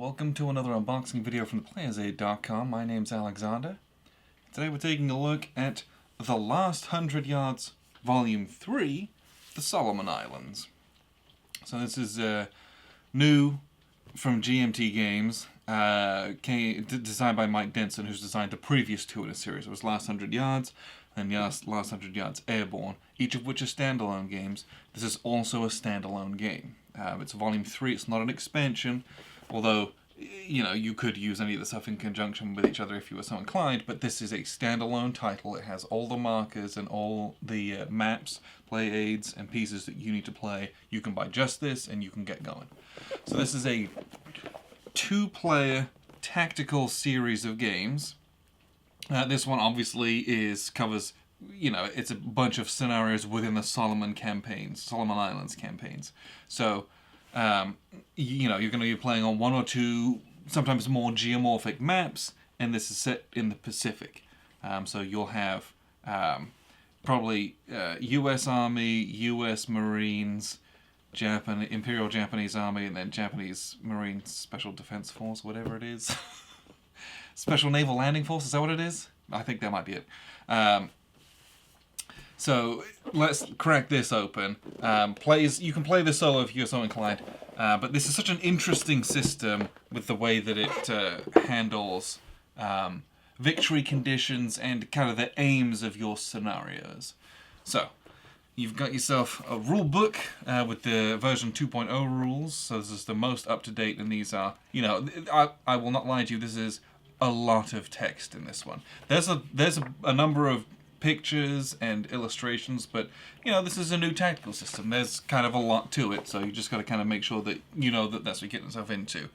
welcome to another unboxing video from theplayersaid.com. My name's Alexander. Today we're taking a look at The Last 100 Yards Volume 3, The Solomon Islands. So this is new from GMT Games, designed by Mike Denson, who's designed the previous two in a series. It was Last 100 Yards and Last 100 Yards Airborne, each of which are standalone games. This is also a standalone game. It's Volume 3, it's not an expansion, although, you know, you could use any of the stuff in conjunction with each other if you were so inclined, but this is a standalone title. It has all the markers and all the maps, play aids, and pieces that you need to play. You can buy just this, and you can get going. So this is a two-player tactical series of games. This one obviously covers, you know, it's a bunch of scenarios within the Solomon Islands campaigns. So, you know, you're going to be playing on one or two, sometimes more geomorphic maps, and this is set in the Pacific. So you'll have probably U.S. Army, U.S. Marines, Imperial Japanese Army, and then Japanese Marine Special Defense Force, whatever it is. Special Naval Landing Force, is that what it is? I think that might be it. So let's crack this open. You can play this solo if you're so inclined, but this is such an interesting system with the way that it handles victory conditions and kind of the aims of your scenarios. So you've got yourself a rule book with the version 2.0 rules. So this is the most up to date, and these are, you know, I will not lie to you, this is a lot of text in this one. There's a number of pictures and illustrations, but, you know, this is a new tactical system. There's kind of a lot to it, so you just got to kind of make sure that you know that that's what you're getting yourself into.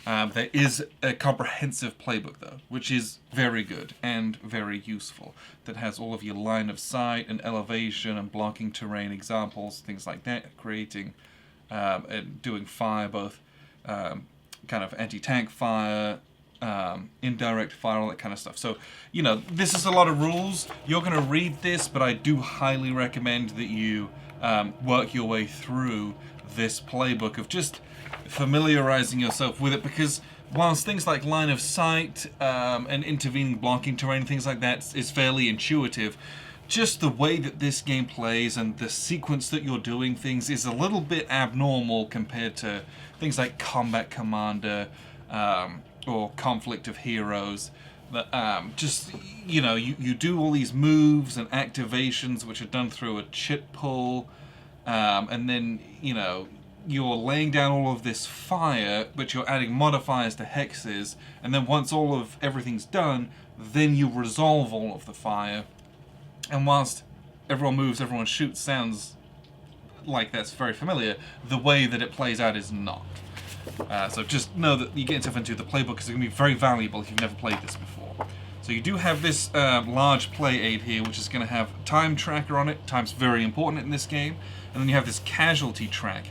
There is a comprehensive playbook, though, which is very good and very useful, that has all of your line of sight and elevation and blocking terrain examples, things like that, creating and doing fire, both kind of anti-tank fire, indirect fire, all that kind of stuff. So, you know, this is a lot of rules. You're going to read this, but I do highly recommend that you work your way through this playbook of just familiarizing yourself with it, because whilst things like line of sight and intervening blocking terrain, things like that is fairly intuitive, just the way that this game plays and the sequence that you're doing things is a little bit abnormal compared to things like Combat Commander, or Conflict of Heroes. Just, you know, you do all these moves and activations which are done through a chit pull, and then, you know, you're laying down all of this fire, but you're adding modifiers to hexes, and then once everything's done, then you resolve all of the fire. And whilst everyone moves, everyone shoots, sounds like that's very familiar, the way that it plays out is not. So just know that you get yourself into the playbook, because it's going to be very valuable if you've never played this before. So you do have this large play aid here, which is going to have a time tracker on it. Time's very important in this game. And then you have this casualty track,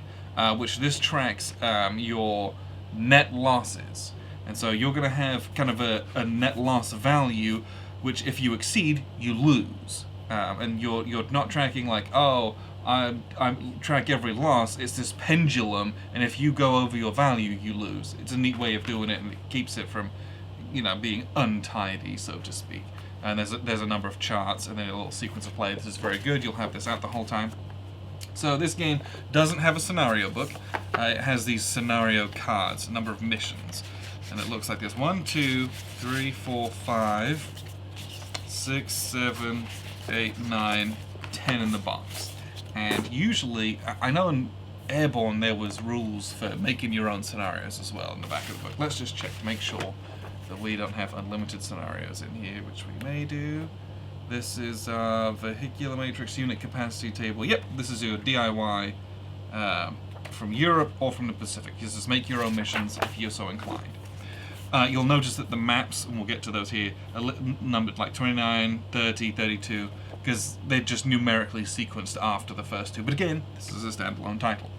which this tracks your net losses. And so you're going to have kind of a net loss value, which if you exceed, you lose. And you're not tracking like, oh, I track every loss. It's this pendulum, and if you go over your value, you lose. It's a neat way of doing it, and it keeps it from, you know, being untidy, so to speak. And there's a number of charts, and then a little sequence of play. This is very good. You'll have this out the whole time. So this game doesn't have a scenario book. It has these scenario cards, a number of missions, and it looks like this: 1, 2, 3, 4, 5, 6, 7, 8, 9, 10 in the box. And usually, I know in Airborne there was rules for making your own scenarios as well in the back of the book. Let's just check to make sure that we don't have unlimited scenarios in here, which we may do. This is Vehicular Matrix Unit Capacity Table. Yep, this is your DIY from Europe or from the Pacific. You just make your own missions if you're so inclined. You'll notice that the maps, and we'll get to those here, are numbered like 29, 30, 32, because they're just numerically sequenced after the first two. But again, this is a standalone title.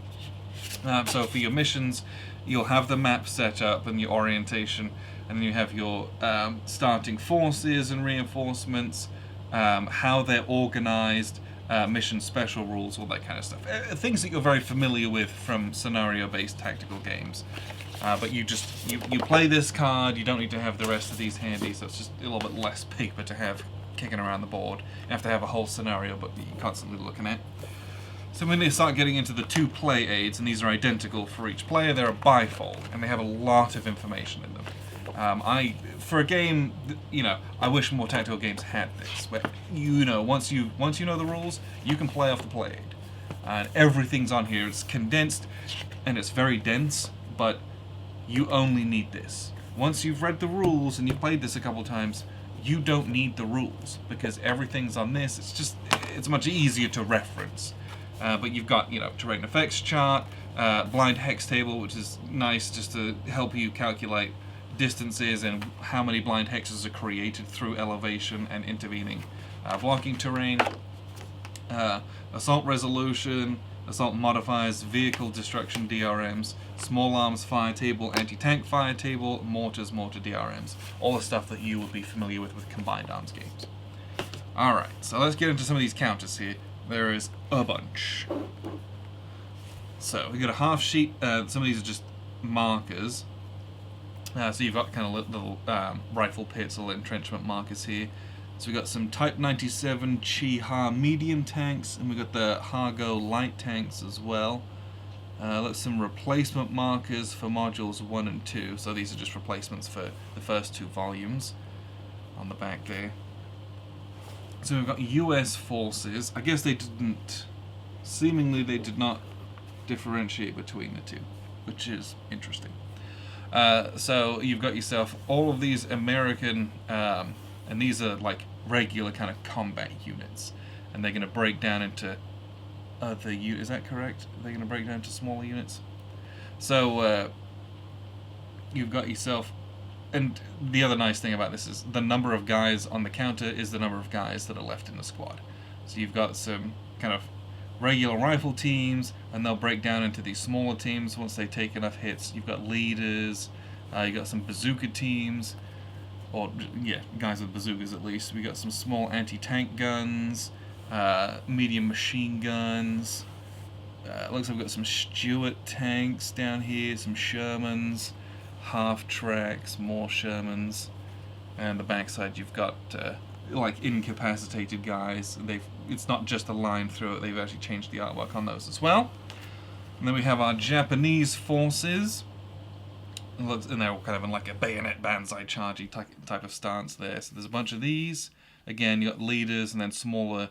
So for your missions, you'll have the map set up and your orientation, and then you have your starting forces and reinforcements, how they're organized, mission special rules, all that kind of stuff. Things that you're very familiar with from scenario-based tactical games. But you play this card. You don't need to have the rest of these handy, so it's just a little bit less paper to have kicking around the board. You have to have a whole scenario, but you're constantly looking at. So when they start getting into the 2 play aids, and these are identical for each player, they're a bifold, and they have a lot of information in them. For a game, I wish more tactical games had this, where once you know the rules, you can play off the play aid, and everything's on here. It's condensed, and it's very dense, but you only need this. Once you've read the rules and you've played this a couple times, you don't need the rules because everything's on this. It's much easier to reference. But you've got, terrain effects chart, blind hex table, which is nice just to help you calculate distances and how many blind hexes are created through elevation and intervening blocking terrain, assault resolution, assault modifiers, vehicle destruction DRMs, small arms fire table, anti-tank fire table, mortar DRMs. All the stuff that you will be familiar with combined arms games. Alright, so let's get into some of these counters here. There is a bunch. So we got a half sheet. Some of these are just markers. So you've got kind of little rifle pits or entrenchment markers here. So we got some Type 97 Chi-Ha medium tanks, and we got the Hargo light tanks as well. Look, some replacement markers for modules 1 and 2. So these are just replacements for the first 2 volumes on the back there. So we've got US forces. I guess seemingly they did not differentiate between the 2, which is interesting. So you've got yourself all of these American, and these are like regular kind of combat units, and they're going to break down into other units. Is that correct? They're going to break down into smaller units. So you've got yourself. And the other nice thing about this is the number of guys on the counter is the number of guys that are left in the squad. So you've got some kind of regular rifle teams, and they'll break down into these smaller teams once they take enough hits. You've got leaders, you've got some bazooka teams, or guys with bazookas at least. We got some small anti-tank guns, medium machine guns. Looks like we've got some Stuart tanks down here, some Shermans, half tracks, more Shermans, and the backside you've got like incapacitated guys. It's not just a line through it, they've actually changed the artwork on those as well. And then we have our Japanese forces, and they're all kind of in like a bayonet banzai chargey type of stance there. So there's a bunch of these. Again, you got leaders and then smaller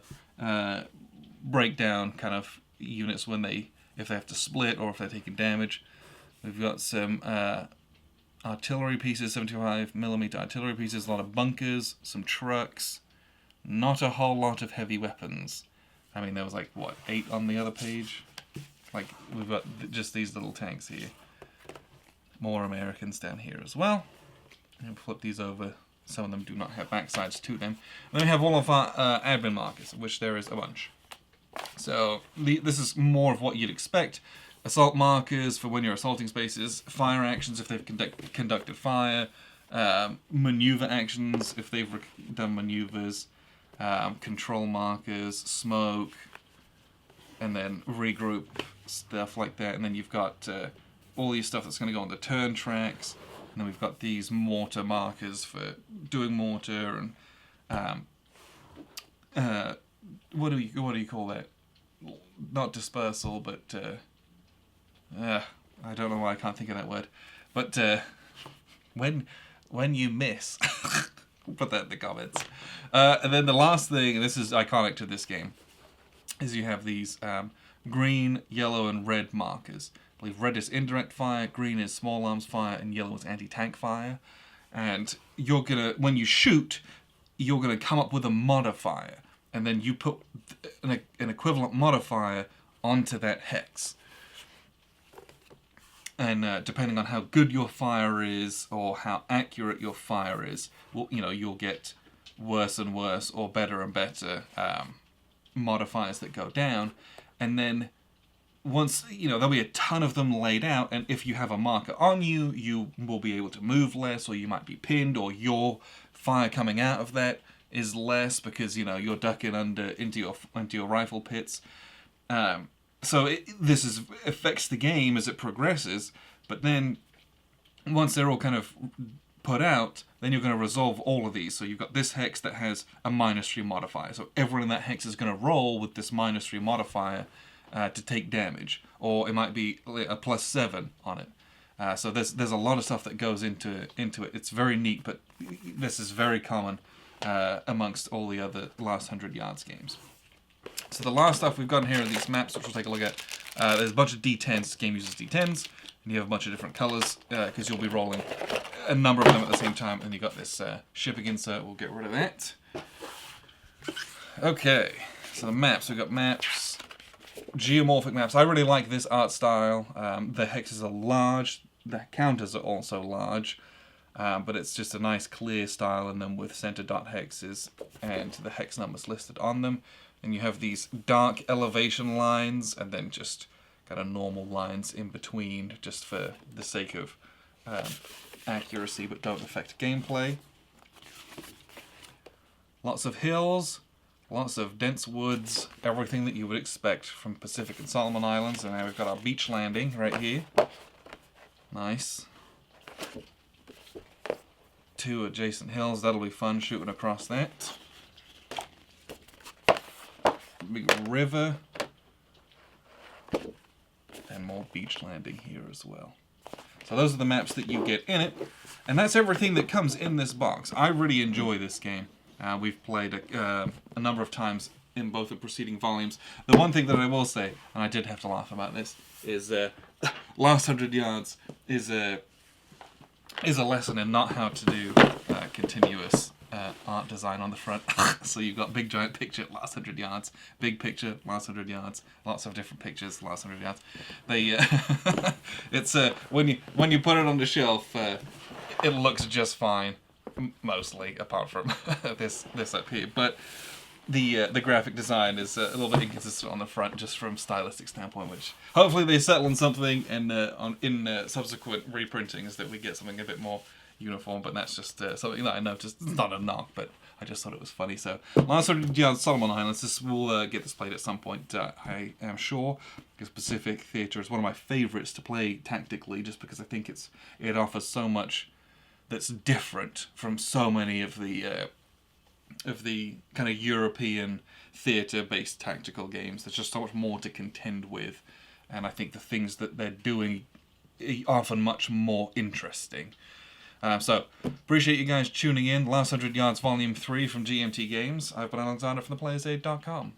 breakdown kind of units if they have to split or if they're taking damage. We've got some artillery pieces, 75mm artillery pieces, a lot of bunkers, some trucks, not a whole lot of heavy weapons. I mean, there was like, 8 on the other page? Like, we've got just these little tanks here. More Americans down here as well. And flip these over. Some of them do not have backsides to them. And then we have all of our admin markers, which there is a bunch. So, this is more of what you'd expect. Assault markers for when you're assaulting spaces, fire actions if they've conducted fire, maneuver actions if they've done maneuvers, control markers, smoke, and then regroup, stuff like that. And then you've got all these stuff that's going to go on the turn tracks. And then we've got these mortar markers for doing mortar and what do you call that? Not dispersal, but I don't know why I can't think of that word. But when you miss, put that in the comments. And then the last thing, and this is iconic to this game, is you have these green, yellow, and red markers. I believe red is indirect fire, green is small arms fire, and yellow is anti-tank fire. And you're gonna, when you shoot, you're gonna come up with a modifier, and then you put an equivalent modifier onto that hex. And depending on how good your fire is or how accurate your fire is, well, you'll get worse and worse or better and better modifiers that go down. And then once, there'll be a ton of them laid out, and if you have a marker on you, you will be able to move less, or you might be pinned, or your fire coming out of that is less because, you're ducking into your rifle pits. So this affects the game as it progresses, but then once they're all kind of put out, then you're going to resolve all of these. So you've got this hex that has a -3 modifier. So everyone in that hex is going to roll with this -3 modifier to take damage, or it might be a +7 on it. So there's a lot of stuff that goes into it. It's very neat, but this is very common amongst all the other last 100 yards games. So the last stuff we've got in here are these maps, which we'll take a look at. There's a bunch of D10s. This game uses D10s, and you have a bunch of different colors because you'll be rolling a number of them at the same time. And you got this shipping insert. We'll get rid of that. Okay, so the maps. We've got maps, geomorphic maps. I really like this art style. The hexes are large. The counters are also large. But it's just a nice clear style, and then with center dot hexes and the hex numbers listed on them. And you have these dark elevation lines, and then just kind of normal lines in between, just for the sake of accuracy, but don't affect gameplay. Lots of hills, lots of dense woods, everything that you would expect from Pacific and Solomon Islands. And now we've got our beach landing right here. Nice. 2 adjacent hills, that'll be fun shooting across that. Big river. And more beach landing here as well. So those are the maps that you get in it. And that's everything that comes in this box. I really enjoy this game. We've played a number of times in both the preceding volumes. The one thing that I will say, and I did have to laugh about this, is Last 100 Yards is a lesson in not how to do continuous art design on the front. So you've got big giant picture, last 100 yards, big picture, last 100 yards, lots of different pictures, last 100 yards. They, it's when you put it on the shelf, it looks just fine, mostly, apart from this up here. But the graphic design is a little bit inconsistent on the front, just from stylistic standpoint, which hopefully they settle on something, and in subsequent reprintings that we get something a bit more uniform. But that's just something that I noticed. It's not a knock, but I just thought it was funny. So Last 100 Yards Solomon Islands, this will get displayed at some point, I am sure, because Pacific Theatre is one of my favourites to play tactically, just because I think it offers so much that's different from so many of the kind of European theatre-based tactical games. There's just so much more to contend with, and I think the things that they're doing are often much more interesting. So, appreciate you guys tuning in. Last 100 Yards Volume 3 from GMT Games. I've been Alexander from theplayersaid.com.